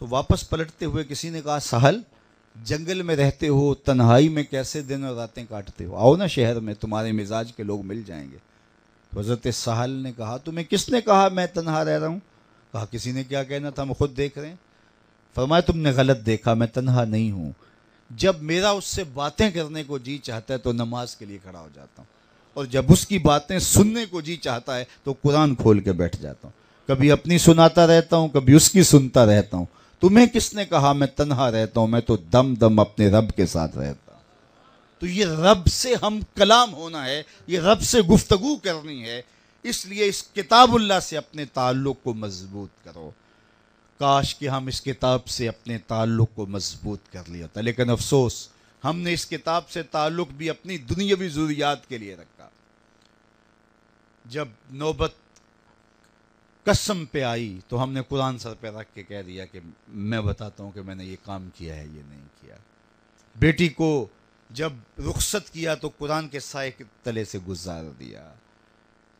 تو واپس پلٹتے ہوئے کسی نے کہا, سہل جنگل میں رہتے ہو, تنہائی میں کیسے دن اور راتیں کاٹتے ہو؟ آؤ نا شہر میں, تمہارے مزاج کے لوگ مل جائیں گے. تو حضرت سہل نے کہا, تمہیں کس نے کہا میں تنہا رہ رہا ہوں؟ کہا کسی نے کیا کہنا تھا, ہم خود دیکھ رہے ہیں. فرمایا تم نے غلط دیکھا, میں تنہا نہیں ہوں. جب میرا اس سے باتیں کرنے کو جی چاہتا ہے تو نماز کے لیے کھڑا ہو جاتا ہوں, اور جب اس کی باتیں سننے کو جی چاہتا ہے تو قرآن کھول کے بیٹھ جاتا ہوں. کبھی اپنی سناتا رہتا ہوں, کبھی اس کی سنتا رہتا ہوں. تمہیں کس نے کہا میں تنہا رہتا ہوں؟ میں تو دم دم اپنے رب کے ساتھ رہتا ہوں. تو یہ رب سے ہم کلام ہونا ہے, یہ رب سے گفتگو کرنی ہے. اس لیے اس کتاب اللہ سے اپنے تعلق کو مضبوط کرو. کاش کہ ہم اس کتاب سے اپنے تعلق کو مضبوط کر لیا تھا, لیکن افسوس ہم نے اس کتاب سے تعلق بھی اپنی دنیاوی ضروریات کے لیے رکھا. جب نوبت قسم پہ آئی تو ہم نے قرآن سر پہ رکھ کے کہہ دیا کہ میں بتاتا ہوں کہ میں نے یہ کام کیا ہے, یہ نہیں کیا. بیٹی کو جب رخصت کیا تو قرآن کے سائے کے تلے سے گزار دیا.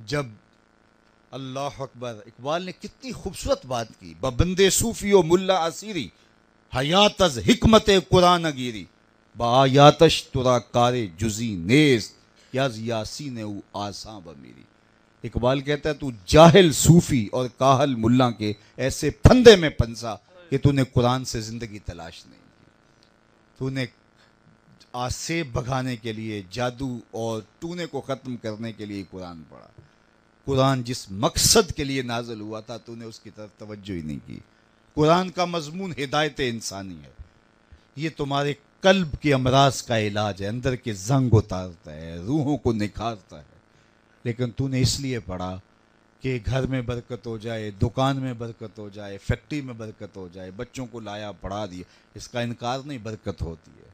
جب اللہ اکبر, اقبال نے کتنی خوبصورت بات کی, ببندے صوفی و ملا اسیری حیات از حکمت قرآن گیری با آیاتش ترا کار جزی نیست یاز یاسین او آساں بمیری. اقبال کہتا ہے تو جاہل صوفی اور کاہل ملا کے ایسے پھندے میں پنسا کہ تو نے قرآن سے زندگی تلاش نہیں کی. تو نے آسیب بھگانے کے لیے, جادو اور ٹونے کو ختم کرنے کے لیے قرآن پڑھا. قرآن جس مقصد کے لیے نازل ہوا تھا تو نے اس کی طرف توجہ ہی نہیں کی. قرآن کا مضمون ہدایت انسانی ہے. یہ تمہارے قلب کے امراض کا علاج ہے, اندر کے زنگ اتارتا ہے, روحوں کو نکھارتا ہے. لیکن تو نے اس لیے پڑھا کہ گھر میں برکت ہو جائے, دکان میں برکت ہو جائے, فیکٹری میں برکت ہو جائے, بچوں کو لایا پڑھا دیا. اس کا انکار نہیں, برکت ہوتی ہے.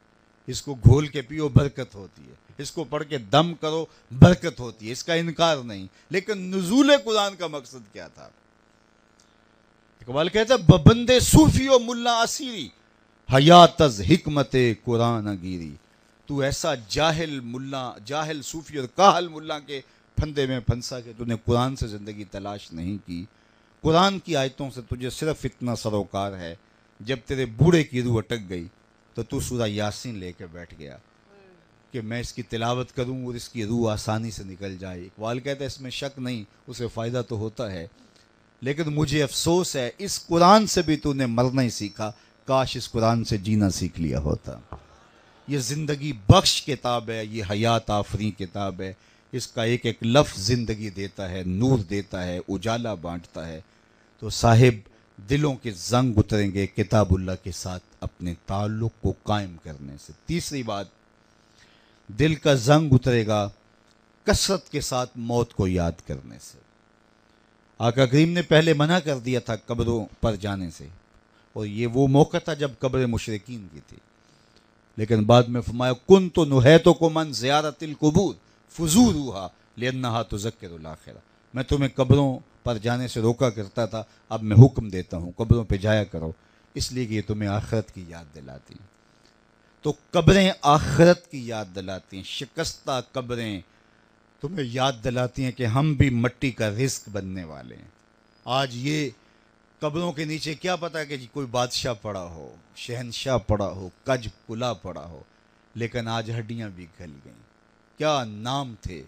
اس کو گھول کے پیو, برکت ہوتی ہے. اس کو پڑھ کے دم کرو, برکت ہوتی ہے. اس کا انکار نہیں. لیکن نزول قرآن کا مقصد کیا تھا؟ اقبال کہتا ہے ببندے صوفی و ملا اسیری حیات از حکمت قرآن گیری. تو ایسا جاہل ملا, جاہل صوفی اور کاہل ملا کے پھندے میں پھنسا کہ تو نے قرآن سے زندگی تلاش نہیں کی. قرآن کی آیتوں سے تجھے صرف اتنا سروکار ہے, جب تیرے بوڑھے کی روح اٹک گئی تو تو سورہ یاسین لے کے بیٹھ گیا کہ میں اس کی تلاوت کروں اور اس کی روح آسانی سے نکل جائے. اقبال کہتا ہے اس میں شک نہیں, اسے فائدہ تو ہوتا ہے, لیکن مجھے افسوس ہے اس قرآن سے بھی تو نے مرنا ہی سیکھا. کاش اس قرآن سے جینا سیکھ لیا ہوتا. یہ زندگی بخش کتاب ہے, یہ حیات آفریں کتاب ہے. اس کا ایک ایک لفظ زندگی دیتا ہے, نور دیتا ہے, اجالا بانٹتا ہے. تو صاحب دلوں کے زنگ اتریں گے کتاب اللہ کے ساتھ اپنے تعلق کو قائم کرنے سے. تیسری بات, دل کا زنگ اترے گا کثرت کے ساتھ موت کو یاد کرنے سے. آقا کریم نے پہلے منع کر دیا تھا قبروں پر جانے سے, اور یہ وہ موقع تھا جب قبر مشرکین کی تھی. لیکن بعد میں فرمایا کن تو نہیتکم عن زیارت القبور فزوروہا لانہا تذکر الآخرہ. میں تمہیں قبروں پر جانے سے روکا کرتا تھا, اب میں حکم دیتا ہوں قبروں پہ جایا کرو, اس لیے کہ یہ تمہیں آخرت کی یاد دلاتی. تو قبریں آخرت کی یاد دلاتی ہیں، شکستہ قبریں تمہیں یاد دلاتی ہیں کہ ہم بھی مٹی کا رزق بننے والے ہیں۔ آج یہ قبروں کے نیچے کیا پتا کہ کوئی بادشاہ پڑا ہو، شہنشاہ پڑا ہو، کج کلا پڑا ہو، لیکن آج ہڈیاں بھی گل گئیں۔ کیا نام تھے!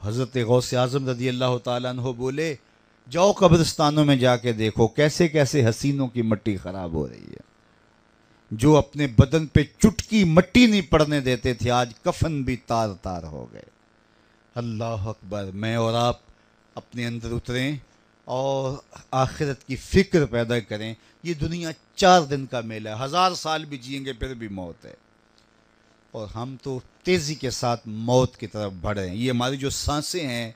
حضرت غوث اعظم رضی اللہ تعالیٰ عنہ بولے جاؤ قبرستانوں میں جا کے دیکھو کیسے کیسے حسینوں کی مٹی خراب ہو رہی ہے۔ جو اپنے بدن پہ چٹکی مٹی نہیں پڑنے دیتے تھے آج کفن بھی تار تار ہو گئے۔ اللہ اکبر! میں اور آپ اپنے اندر اتریں اور آخرت کی فکر پیدا کریں۔ یہ دنیا 4 دن کا میلہ ہے، 1000 سال بھی جئیں گے پھر بھی موت ہے، اور ہم تو تیزی کے ساتھ موت کی طرف بڑھ رہے ہیں۔ یہ ہماری جو سانسیں ہیں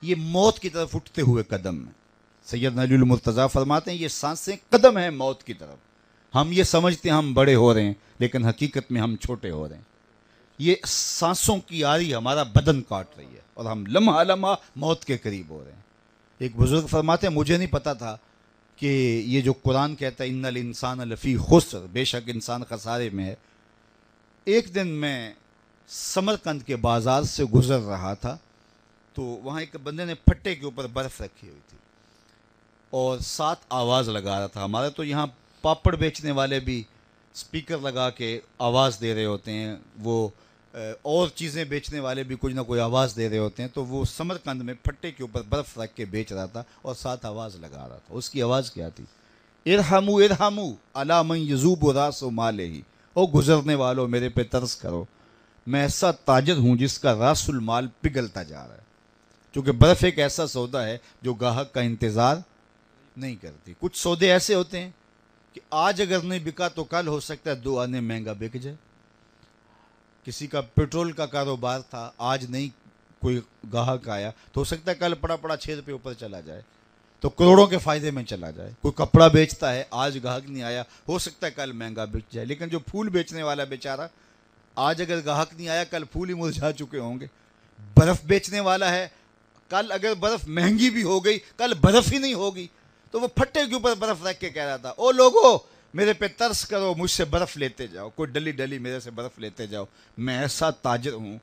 یہ موت کی طرف اٹھتے ہوئے قدم ہیں۔ سیدنا علی المرتضیٰ فرماتے ہیں یہ سانسیں قدم ہیں موت کی طرف۔ ہم یہ سمجھتے ہیں ہم بڑے ہو رہے ہیں، لیکن حقیقت میں ہم چھوٹے ہو رہے ہیں۔ یہ سانسوں کی آری ہمارا بدن کاٹ رہی ہے اور ہم لمحہ لمحہ موت کے قریب ہو رہے ہیں۔ ایک بزرگ فرماتے ہیں مجھے نہیں پتا تھا کہ یہ جو قرآن کہتا ہے ان الانسان لفی خسر، بے شک انسان خسارے میں ہے۔ ایک دن میں سمرقند کے بازار سے گزر رہا تھا تو وہاں ایک بندے نے پھٹے کے اوپر برف رکھی ہوئی تھی اور ساتھ آواز لگا رہا تھا۔ ہمارے تو یہاں پاپڑ بیچنے والے بھی سپیکر لگا کے آواز دے رہے ہوتے ہیں، وہ اور چیزیں بیچنے والے بھی کچھ نہ کوئی آواز دے رہے ہوتے ہیں، تو وہ سمرقند میں پھٹے کے اوپر برف رکھ کے بیچ رہا تھا اور ساتھ آواز لگا رہا تھا۔ اس کی آواز کیا تھی؟ ارحموا ارحموا علی من یذوب راس مالہ، او گزرنے والوں میرے پہ ترس کرو، میں ایسا تاجر ہوں جس کا راس المال پگھلتا جا رہا ہے۔ کیونکہ برف ایک ایسا سودا ہے جو گاہک کا انتظار نہیں کرتی۔ کچھ سودے ایسے ہوتے ہیں کہ آج اگر نہیں بکا تو کل ہو سکتا ہے 2 آنے مہنگا بک جائے۔ کسی کا پیٹرول کا کاروبار تھا، آج نہیں کوئی گاہک آیا تو ہو سکتا ہے کل پڑا پڑا 6 روپے اوپر چلا جائے تو کروڑوں کے فائدے میں چلا جائے۔ کوئی کپڑا بیچتا ہے، آج گاہک نہیں آیا، ہو سکتا ہے کل مہنگا بک جائے۔ لیکن جو پھول بیچنے والا بیچارہ، آج اگر گاہک نہیں آیا کل پھول ہی مرجھا چکے ہوں گے۔ برف بیچنے والا ہے، کل اگر برف مہنگی بھی ہو گئی کل برف ہی نہیں ہوگی۔ تو وہ پھٹے کے اوپر برف رکھ کے کہہ رہا تھا او لوگو میرے پہ ترس کرو، مجھ سے برف لیتے جاؤ، کوئی ڈلی ڈلی میرے سے برف لیتے جاؤ، میں ایسا تاجر ہوں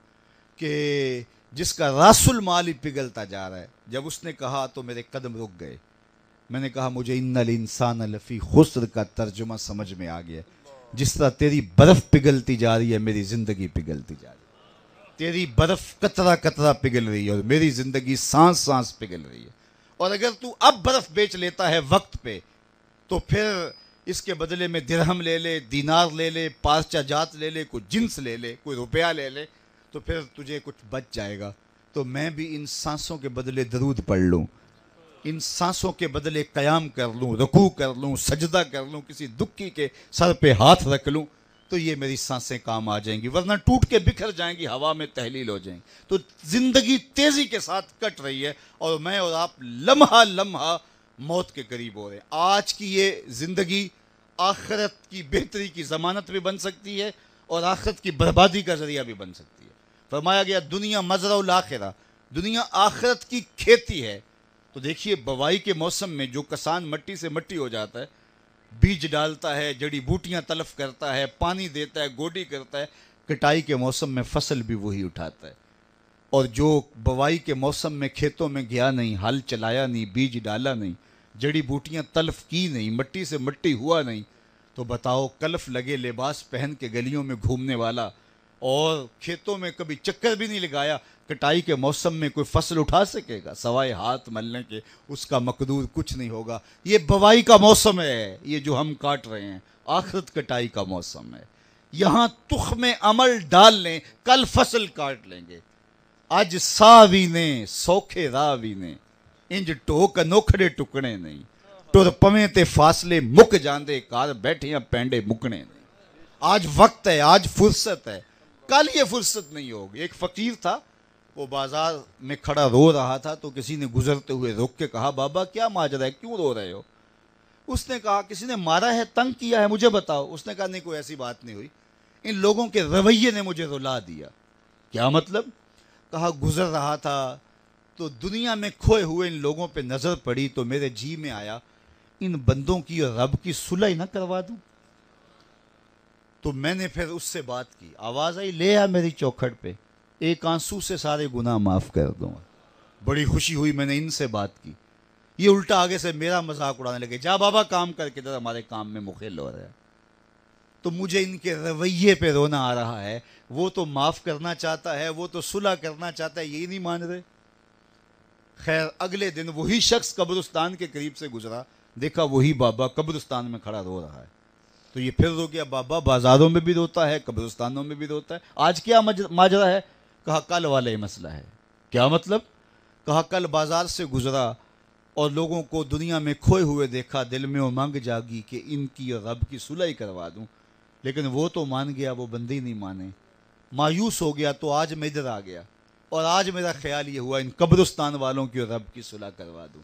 کہ جس کا راس المال ہی پگھلتا جا رہا ہے۔ جب اس نے کہا تو میرے قدم رک گئے۔ میں نے کہا مجھے ان الانسان لفی خسر کا ترجمہ سمجھ میں آ گیا۔ جس طرح تیری برف پگھلتی جا رہی ہے میری زندگی پگھلتی جا رہی ہے، تیری برف قطرہ قطرہ پگھل رہی ہے اور میری زندگی سانس سانس پگھل رہی ہے۔ اور اگر تو اب برف بیچ لیتا ہے وقت پہ تو پھر اس کے بدلے میں درہم لے لے، دینار لے لے، پارچہ جات لے لے، کوئی جنس لے لے، کوئی روپیہ لے لے، تو پھر تجھے کچھ بچ جائے گا۔ تو میں بھی ان سانسوں کے بدلے درود پڑھ لوں، ان سانسوں کے بدلے قیام کر لوں، رکوع کر لوں، سجدہ کر لوں، کسی دکھی کے سر پہ ہاتھ رکھ لوں، تو یہ میری سانسیں کام آ جائیں گی، ورنہ ٹوٹ کے بکھر جائیں گی، ہوا میں تحلیل ہو جائیں گی۔ تو زندگی تیزی کے ساتھ کٹ رہی ہے اور میں اور آپ لمحہ لمحہ موت کے قریب ہو رہے ہیں۔ آج کی یہ زندگی آخرت کی بہتری کی ضمانت بھی بن سکتی ہے اور آخرت کی بربادی کا ذریعہ بھی بن سکتی ہے۔ فرمایا گیا دنیا مزرع الاخرہ، دنیا آخرت کی کھیتی ہے۔ تو دیکھیے بوائی کے موسم میں جو کسان مٹی سے مٹی ہو جاتا ہے، بیج ڈالتا ہے، جڑی بوٹیاں تلف کرتا ہے، پانی دیتا ہے، گوڈی کرتا ہے، کٹائی کے موسم میں فصل بھی وہی اٹھاتا ہے۔ اور جو بوائی کے موسم میں کھیتوں میں گیا نہیں، ہل چلایا نہیں، بیج ڈالا نہیں، جڑی بوٹیاں تلف کی نہیں، مٹی سے مٹی ہوا نہیں، تو بتاؤ کلف لگے لباس پہن کے گلیوں میں گھومنے والا اور کھیتوں میں کبھی چکر بھی نہیں لگایا، کٹائی کے موسم میں کوئی فصل اٹھا سکے گا؟ سوائے ہاتھ ملنے کے اس کا مقدور کچھ نہیں ہوگا۔ یہ بوائی کا موسم ہے، یہ جو ہم کاٹ رہے ہیں، آخرت کٹائی کا موسم ہے۔ یہاں تخم عمل ڈال لیں، کل فصل کاٹ لیں گے۔ اج ساوی نے سوکھے راوی نے انج ٹوک نوکھڑے ٹکڑے نہیں، ٹر پویں تے فاصلے مک جاندے کار بیٹھیاں پینڈے مکنے نہیں۔ آج وقت ہے، آج فرصت ہے، کل یہ فرصت نہیں ہوگی۔ ایک فقیر تھا، وہ بازار میں کھڑا رو رہا تھا تو کسی نے گزرتے ہوئے روک کے کہا بابا کیا ماجرا ہے، کیوں رو رہے ہو؟ اس نے کہا کسی نے مارا ہے، تنگ کیا ہے، مجھے بتاؤ۔ اس نے کہا نہیں کوئی ایسی بات نہیں ہوئی، ان لوگوں کے رویے نے مجھے رلا دیا۔ کیا مطلب؟ کہا گزر رہا تھا تو دنیا میں کھوئے ہوئے ان لوگوں پہ نظر پڑی تو میرے جی میں آیا ان بندوں کی اور رب کی صلح ہی نہ کروا دوں۔ تو میں نے پھر اس سے بات کی، آواز آئی لے آ میری چوکھٹ پہ، ایک آنسو سے سارے گناہ معاف کر دوں گا۔ بڑی خوشی ہوئی، میں نے ان سے بات کی، یہ الٹا آگے سے میرا مذاق اڑانے لگے، جا بابا کام کر کے ادھر ہمارے کام میں مخل ہو رہا ہے۔ تو مجھے ان کے رویے پہ رونا آ رہا ہے، وہ تو معاف کرنا چاہتا ہے، وہ تو صلح کرنا چاہتا ہے، یہی نہیں مان رہے۔ خیر اگلے دن وہی شخص قبرستان کے قریب سے گزرا، دیکھا وہی بابا قبرستان میں کھڑا رو رہا ہے۔ تو یہ پھر رو گیا، بابا بازاروں میں بھی روتا ہے، قبرستانوں میں بھی روتا ہے، آج کیا ماجرا ہے؟ کہا کل والا یہ مسئلہ ہے۔ کیا مطلب؟ کہا کل بازار سے گزرا اور لوگوں کو دنیا میں کھوئے ہوئے دیکھا، دل میں امنگ جاگی کہ ان کی اور رب کی صلح ہی کروا دوں، لیکن وہ تو مان گیا، وہ بندے ہی نہیں مانے، مایوس ہو گیا، تو آج میں ادھر آ گیا اور آج میرا خیال یہ ہوا ان قبرستان والوں کی اور رب کی صلح کروا دوں۔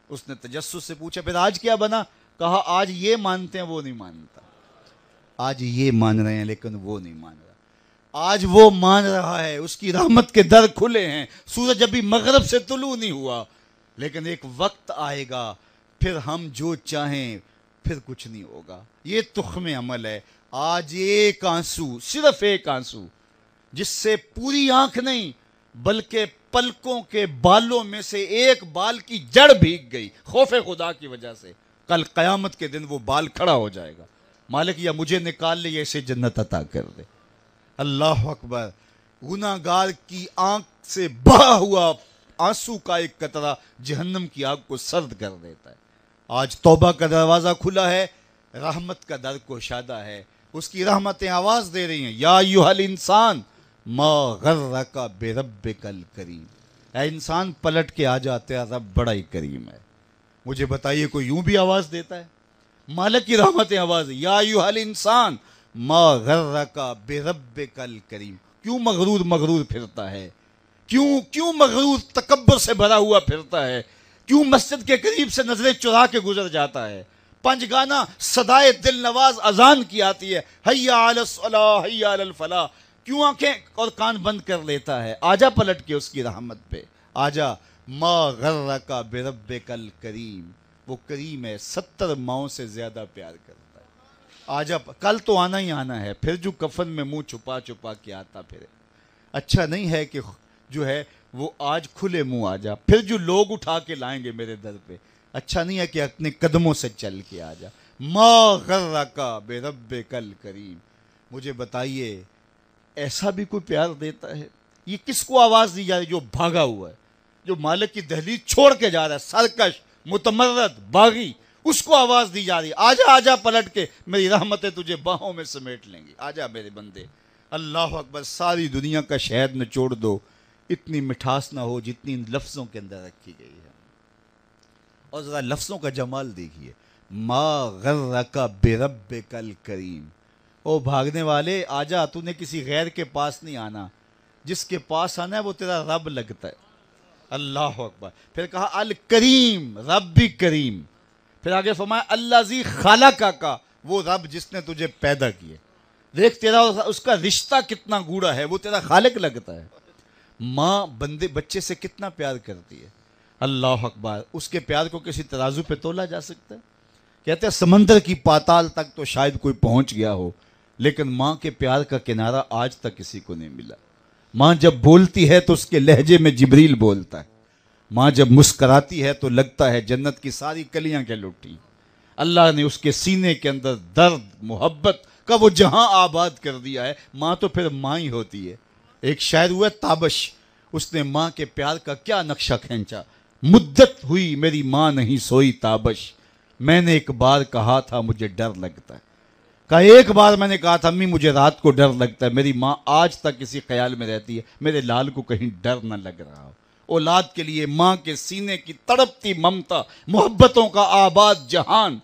اس نے تجسس سے پوچھا پھر آج کیا بنا؟ کہا آج یہ مانتے ہیں وہ نہیں مانتا، آج یہ مان رہے ہیں لیکن وہ نہیں مان رہا، آج وہ مان رہا ہے، اس کی رحمت کے در کھلے ہیں، سورج ابھی مغرب سے طلوع نہیں ہوا، لیکن ایک وقت آئے گا پھر ہم جو چاہیں پھر کچھ نہیں ہوگا۔ یہ تخم عمل ہے۔ آج ایک آنسو، صرف ایک آنسو، جس سے پوری آنکھ نہیں بلکہ پلکوں کے بالوں میں سے ایک بال کی جڑ بھیگ گئی خوف خدا کی وجہ سے، کل قیامت کے دن وہ بال کھڑا ہو جائے گا، مالک یا مجھے نکال لے یا اسے جنت عطا کر دے۔ اللہ اکبر۔ گناہ گار کی آنکھ سے بہا ہوا آنسو کا ایک قطرہ جہنم کی آگ کو سرد کر دیتا ہے۔ آج توبہ کا دروازہ کھلا ہے، رحمت کا در گشادہ ہے، اس کی رحمتیں آواز دے رہی ہیں، یا ایھا الانسان ما غرک بربک الکریم، اے انسان پلٹ کے آ جاتے ہیں، رب بڑا ہی کریم ہے۔ مجھے بتائیے کوئی یوں بھی آواز دیتا ہے؟ مالک کی رحمتیں آواز، یا ایھا الانسان ما غرک بربک الکریم۔ کیوں مغرور پھرتا ہے؟ کیوں مغرور تکبر سے بھرا ہوا پھرتا ہے؟ کیوں مسجد کے قریب سے نظریں چرا کے گزر جاتا ہے؟ پنج گانا صدائے دل نواز اذان کی آتی ہے، حی علی الصلاۃ حی علی الفلاح، کیوں آنکھیں اور کان بند کر لیتا ہے؟ آجا پلٹ کے اس کی رحمت پہ، آجا۔ ما غرک بربک الکریم، وہ کریم ہے، 70 ماؤں سے زیادہ پیار کرتا ہے۔ آجا، کل تو آنا ہی آنا ہے، پھر جو کفن میں منہ چھپا چھپا کے آتا پھر اچھا نہیں ہے کہ جو ہے وہ آج کھلے منہ آ جا، پھر جو لوگ اٹھا کے لائیں گے میرے در پہ، اچھا نہیں ہے کہ اپنے قدموں سے چل کے آ جا۔ ما غرک بربک الکریم۔ مجھے بتائیے ایسا بھی کوئی پیار دیتا ہے؟ یہ کس کو آواز دی جا رہی؟ جو بھاگا ہوا ہے، جو مالک کی دہلیز چھوڑ کے جا رہا ہے، سرکش، متمرد، باغی، اس کو آواز دی جا رہی ہے، آجا آجا پلٹ کے، میری رحمتیں تجھے باہوں میں سمیٹ لیں گی، آجا میرے بندے۔ اللہ اکبر۔ ساری دنیا کا شہد نچوڑ دو، اتنی مٹھاس نہ ہو جتنی ان لفظوں کے اندر رکھی گئی ہے۔ اور ذرا لفظوں کا جمال دیکھیے، ما غرک بربک الکریم۔ او بھاگنے والے آجا، تو نے کسی غیر کے پاس نہیں آنا، جس کے پاس آنا ہے وہ تیرا رب لگتا ہے۔ اللہ اکبر۔ پھر کہا الکریم، رب بھی کریم۔ پھر آگے فرمایا الذی خلقک، وہ رب جس نے تجھے پیدا کیے۔ دیکھ تیرا اس کا رشتہ کتنا گوڑا ہے، وہ تیرا خالق لگتا ہے۔ ماں بچے سے کتنا پیار کرتی ہے، اللہ اکبر۔ اس کے پیار کو کسی ترازو پہ تولا جا سکتا ہے؟ کہتے ہیں سمندر کی پاتال تک تو شاید کوئی پہنچ گیا ہو، لیکن ماں کے پیار کا کنارہ آج تک کسی کو نہیں ملا۔ ماں جب بولتی ہے تو اس کے لہجے میں جبریل بولتا ہے، ماں جب مسکراتی ہے تو لگتا ہے جنت کی ساری کلیاں کے لٹی۔ اللہ نے اس کے سینے کے اندر درد محبت کا وہ جہاں آباد کر دیا ہے۔ ماں تو پھر ماں ہی ہوتی ہے۔ ایک شاعر ہوا تابش، اس نے ماں کے پیار کا کیا نقشہ کھینچا، مدت ہوئی میری ماں نہیں سوئی تابش، میں نے ایک بار کہا تھا مجھے ڈر لگتا ہے۔ کہا ایک بار میں نے کہا تھا امی مجھے رات کو ڈر لگتا ہے، میری ماں آج تک اسی خیال میں رہتی ہے میرے لال کو کہیں ڈر نہ لگ رہا ہو۔ اولاد کے لیے ماں کے سینے کی تڑپتی ممتا، محبتوں کا آباد جہان،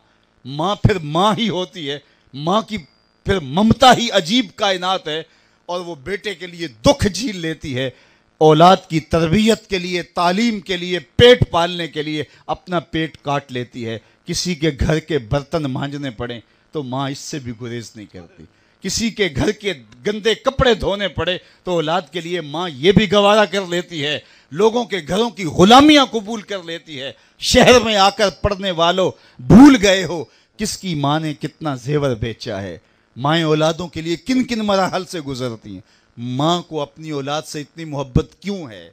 ماں پھر ماں ہی ہوتی ہے۔ ماں کی پھر ممتا ہی عجیب کائنات ہے، اور وہ بیٹے کے لیے دکھ جھیل لیتی ہے، اولاد کی تربیت کے لیے، تعلیم کے لیے، پیٹ پالنے کے لیے اپنا پیٹ کاٹ لیتی ہے۔ کسی کے گھر کے برتن مانجنے پڑیں تو ماں اس سے بھی گریز نہیں کرتی، کسی کے گھر کے گندے کپڑے دھونے پڑے تو اولاد کے لیے ماں یہ بھی گوارا کر لیتی ہے، لوگوں کے گھروں کی غلامیاں قبول کر لیتی ہے۔ شہر میں آ کر پڑھنے والوں بھول گئے ہو کس کی ماں نے کتنا زیور بیچا ہے، مائیں اولادوں کے لیے کن کن مراحل سے گزرتی ہیں، ماں کو اپنی اولاد سے اتنی محبت کیوں ہے؟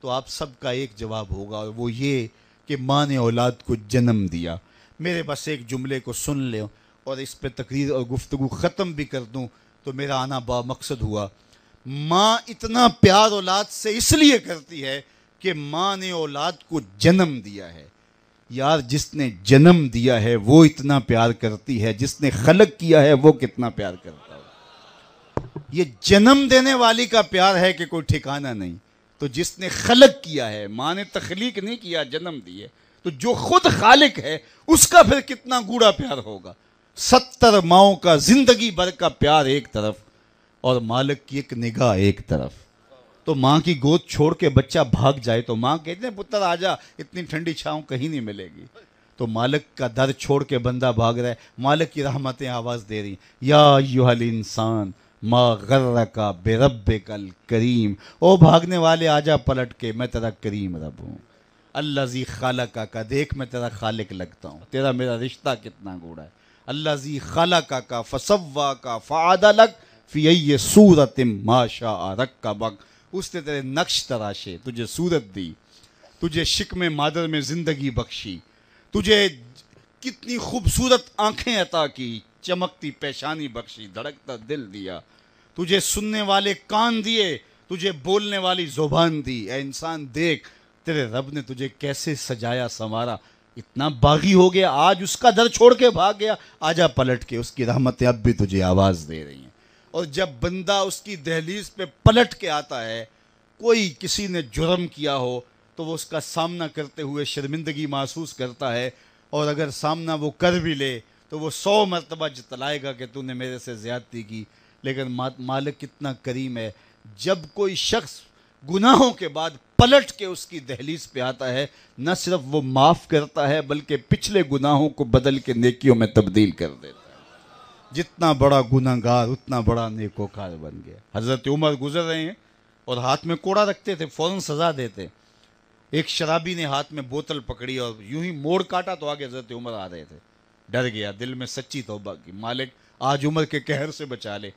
تو آپ سب کا ایک جواب ہوگا، اور وہ یہ کہ ماں نے اولاد کو جنم دیا۔ میرے بس ایک جملے کو سن لیں اور اس پہ تقریر اور گفتگو ختم بھی کر دوں تو میرا آنا با مقصد ہوا۔ ماں اتنا پیار اولاد سے اس لیے کرتی ہے کہ ماں نے اولاد کو جنم دیا ہے۔ یار جس نے جنم دیا ہے وہ اتنا پیار کرتی ہے، جس نے خلق کیا ہے وہ کتنا پیار کرتا ہے۔ یہ جنم دینے والی کا پیار ہے کہ کوئی ٹھکانہ نہیں، تو جس نے خلق کیا ہے، ماں نے تخلیق نہیں کیا، جنم دی ہے، تو جو خود خالق ہے اس کا پھر کتنا گوڑا پیار ہوگا۔ 70 ماؤں کا زندگی بھر کا پیار ایک طرف اور مالک کی ایک نگاہ ایک طرف۔ تو ماں کی گود چھوڑ کے بچہ بھاگ جائے تو ماں کہتے ہیں پتر آجا، اتنی ٹھنڈی چھاؤں کہیں نہیں ملے گی۔ تو مالک کا در چھوڑ کے بندہ بھاگ رہا ہے، مالک کی رحمتیں آواز دے رہی ہیں، یا ایھا الانسان ما غرک بربک الکریم، او بھاگنے والے آجا پلٹ کے، میں تیرا کریم رب ہوں۔ الذی خلقک، دیکھ میں تیرا خالق لگتا ہوں، تیرا میرا رشتہ کتنا گوڑا ہے۔ الذی خلقک فسواک فعدلک فی ای صورت ما شاء رکبک، اس نے تیرے نقش تراشے، تجھے صورت دی، تجھے شکم مادر میں زندگی بخشی، تجھے کتنی خوبصورت آنکھیں عطا کی، چمکتی پیشانی بخشی، دھڑکتا دل دیا، تجھے سننے والے کان دیے، تجھے بولنے والی زبان دی۔ اے انسان دیکھ تیرے رب نے تجھے کیسے سجایا سنوارا، اتنا باغی ہو گیا، آج اس کا در چھوڑ کے بھاگ گیا، آجا پلٹ کے، اس کی رحمتیں اب بھی تجھے آواز دے رہی ہیں۔ اور جب بندہ اس کی دہلیز پہ پلٹ کے آتا ہے، کوئی کسی نے جرم کیا ہو تو وہ اس کا سامنا کرتے ہوئے شرمندگی محسوس کرتا ہے، اور اگر سامنا وہ کر بھی لے تو وہ 100 مرتبہ جتلائے گا کہ تو نے میرے سے زیادتی کی۔ لیکن مالک کتنا کریم ہے، جب کوئی شخص گناہوں کے بعد پلٹ کے اس کی دہلیز پہ آتا ہے، نہ صرف وہ معاف کرتا ہے بلکہ پچھلے گناہوں کو بدل کے نیکیوں میں تبدیل کر دیتا ہے۔ جتنا بڑا گناہگار اتنا بڑا نیکوکار بن گیا۔ حضرت عمر گزر رہے ہیں اور ہاتھ میں کوڑا رکھتے تھے، فوراً سزا دیتے۔ ایک شرابی نے ہاتھ میں بوتل پکڑی اور یوں ہی موڑ کاٹا تو آگے حضرت عمر آ رہے تھے، ڈر گیا، دل میں سچی توبہ کی، مالک آج عمر کے قہر سے بچا لے،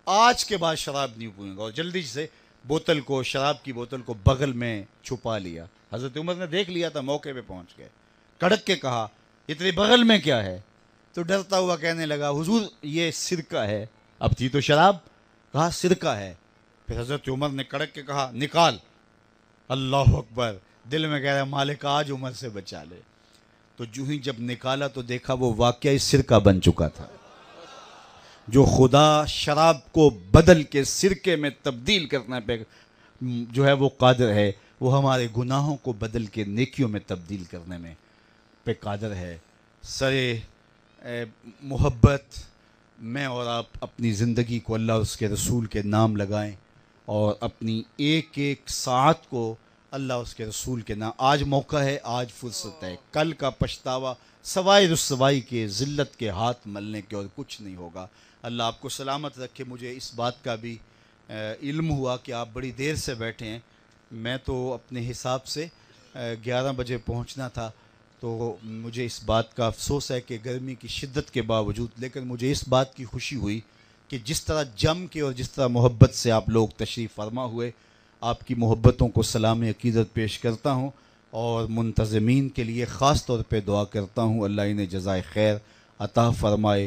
آج کے بعد شراب نہیں پیوں گا، اور جلدی سے بوتل کو، شراب کی بوتل کو بغل میں چھپا لیا۔ حضرت عمر نے دیکھ لیا تھا، موقع پہ پہنچ گئے، کڑک کے کہا یہ تیرے بغل میں کیا ہے؟ تو ڈرتا ہوا کہنے لگا حضور یہ سرکہ ہے۔ اب تھی تو شراب، کہا سرکہ ہے۔ پھر حضرت عمر نے کڑک کے کہا نکال۔ اللہ اکبر، دل میں کہہ رہا مالک آج عمر سے بچا لے۔ تو جو ہی جب نکالا تو دیکھا وہ واقعی سرکہ بن چکا تھا۔ جو خدا شراب کو بدل کے سرکے میں تبدیل کرنے پہ جو ہے وہ قادر ہے، وہ ہمارے گناہوں کو بدل کے نیکیوں میں تبدیل کرنے میں پہ قادر ہے۔ سرے محبت میں اور آپ اپنی زندگی کو اللہ اس کے رسول کے نام لگائیں، اور اپنی ایک ایک ساعت کو اللہ اس کے رسول کے نام۔ آج موقع ہے، آج فرصت ہے، کل کا پچھتاوا سوائے رسوائی کے، ذلت کے ہاتھ ملنے کے اور کچھ نہیں ہوگا۔ اللہ آپ کو سلامت رکھے۔ مجھے اس بات کا بھی علم ہوا کہ آپ بڑی دیر سے بیٹھے ہیں، میں تو اپنے حساب سے 11 بجے پہنچنا تھا، تو مجھے اس بات کا افسوس ہے کہ گرمی کی شدت کے باوجود، لیکن مجھے اس بات کی خوشی ہوئی کہ جس طرح جم کے اور جس طرح محبت سے آپ لوگ تشریف فرما ہوئے، آپ کی محبتوں کو سلام عقیدت پیش کرتا ہوں، اور منتظمین کے لیے خاص طور پہ دعا کرتا ہوں اللہ انہیں جزائے خیر عطا فرمائے۔